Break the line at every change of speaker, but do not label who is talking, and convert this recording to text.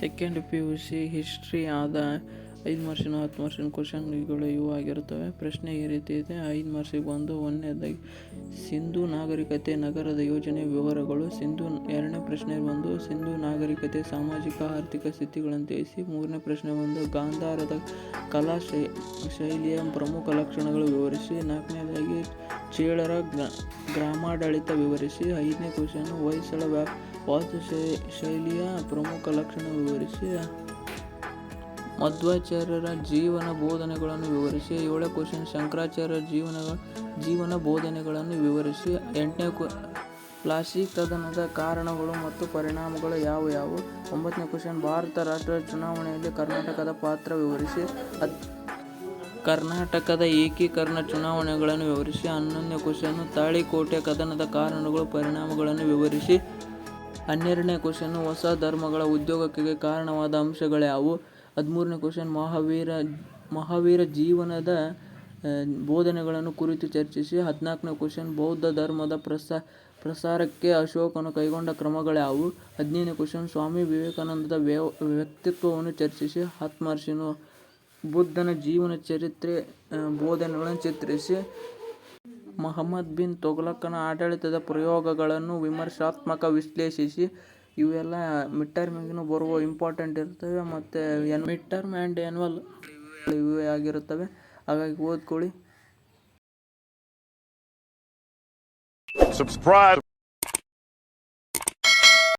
Second PUC history ಆದ 5 ಮಾರ್ಕ್ಸಿನ 10 ಮಾರ್ಕ್ಸಿನ ಕ್ವಶನ್ಗಳು ಇವು ಆಗಿರುತ್ತವೆ. ಪ್ರಶ್ನೆ ಈ ರೀತಿ ಇದೆ. 5 ಮಾರ್ಕ್ಸಿಗೆ ಬಂದು ಒಂದನೇದಾಗಿ ಸಿಂಧೂ ನಾಗರಿಕತೆ ನಗರದ ಯೋಜನೆ ವಿವರಗಳು. ಎರಡನೇ ಪ್ರಶ್ನೆ ಬಂದು ಸಿಂಧೂ ನಾಗರಿಕತೆ ಸಾಮಾಜಿಕ ಆರ್ಥಿಕ ಸ್ಥಿತಿಗಳನ್ನು ತಿಳಿಸಿ. ಮೂರನೇ ಪ್ರಶ್ನೆ ಬಂದು ಗಾಂಧಾರದ ಕಲಾ ಶೈಲಿಯ ಪ್ರಮುಖ ಲಕ್ಷಣಗಳು ವಿವರಿಸಿ. ನಾಲ್ಕನೇದಾಗಿ ಚೇಳರ ಗ್ರಾಮಾಡಳಿತ ವಿವರಿಸಿ. 5ನೇ ಕ್ವಶನ್ ಹೊಯ್ಸಳ ವಾಸ್ತುಶೈಲಿಯ ಪ್ರಮುಖ ಲಕ್ಷಣ ವಿವರಿಸಿ. ಮಧ್ವಾಚಾರ್ಯರ ಜೀವನ ಬೋಧನೆಗಳನ್ನು ವಿವರಿಸಿ. 7ನೇ ಕ್ವಶನ್ ಶಂಕರಾಚಾರ್ಯರ ಜೀವನ ಬೋಧನೆಗಳನ್ನು ವಿವರಿಸಿ. 8ನೇ ಪ್ಲಾಸಿ ಕದನದ ಕಾರಣಗಳು ಮತ್ತು ಪರಿಣಾಮಗಳು ಯಾವುವು. 9ನೇ ಕ್ವಶನ್ ಭಾರತ ರಾಷ್ಟ್ರದ ಚುನಾವಣೆಯಲ್ಲಿ ಕರ್ನಾಟಕದ ಪಾತ್ರ ವಿವರಿಸಿ. ಕರ್ನಾಟಕದ ಏಕೀಕರಣ ಚುನಾವಣೆಗಳನ್ನು ವಿವರಿಸಿ. 11ನೇ ಕ್ವಶನ್ ತಾಳಿಕೋಟೆ ಕದನದ ಕಾರಣಗಳು ಪರಿಣಾಮಗಳನ್ನು ವಿವರಿಸಿ. 12ನೇ ಕ್ವಶನ್ ಹೊಸ ಧರ್ಮಗಳ ಉದ್ಯೋಗಕ್ಕೆ ಕಾರಣವಾದ ಅಂಶಗಳ್ಯಾವು. 13ನೇ ಕ್ವಶನ್ ಮಹಾವೀರ ಜೀವನದ ಬೋಧನೆಗಳನ್ನು ಕುರಿತು ಚರ್ಚಿಸಿ. 14ನೇ ಕ್ವಶನ್ ಬೌದ್ಧ ಧರ್ಮದ ಪ್ರಸಾರಕ್ಕೆ ಅಶೋಕನು ಕೈಗೊಂಡ ಕ್ರಮಗಳ್ಯಾವು. 15ನೇ ಕ್ವಶನ್ ಸ್ವಾಮಿ ವಿವೇಕಾನಂದರ ವ್ಯಕ್ತಿತ್ವವನ್ನು ಚರ್ಚಿಸಿ. 10 ಮಾರ್ಕ್ಸಿನ ಬುದ್ಧನ ಜೀವನ ಚರಿತ್ರೆ ಬೋಧನೆಗಳನ್ನು ಚಿತ್ರಿಸಿ. ಮಹಮ್ಮದ್ ಬಿನ್ ತುಘಲಕನ ಆಡಳಿತದ ಪ್ರಯೋಗಗಳನ್ನು ವಿಮರ್ಶಾತ್ಮಕ ವಿಶ್ಲೇಷಿಸಿ. ಇವೆಲ್ಲ ಮಿಡ್ ಟರ್ಮಿಗೂ ಬರುವ ಇಂಪಾರ್ಟೆಂಟ್ ಇರ್ತವೆ ಮತ್ತು ಮಿಡ್ ಟರ್ಮ್ ಆ್ಯಂಡ್ ಆ್ಯನ್ಯುವಲ್ ಇವೇ ಆಗಿರುತ್ತವೆ. ಹಾಗಾಗಿ ಓದ್ಕೊಳ್ಳಿ.
Subscribe.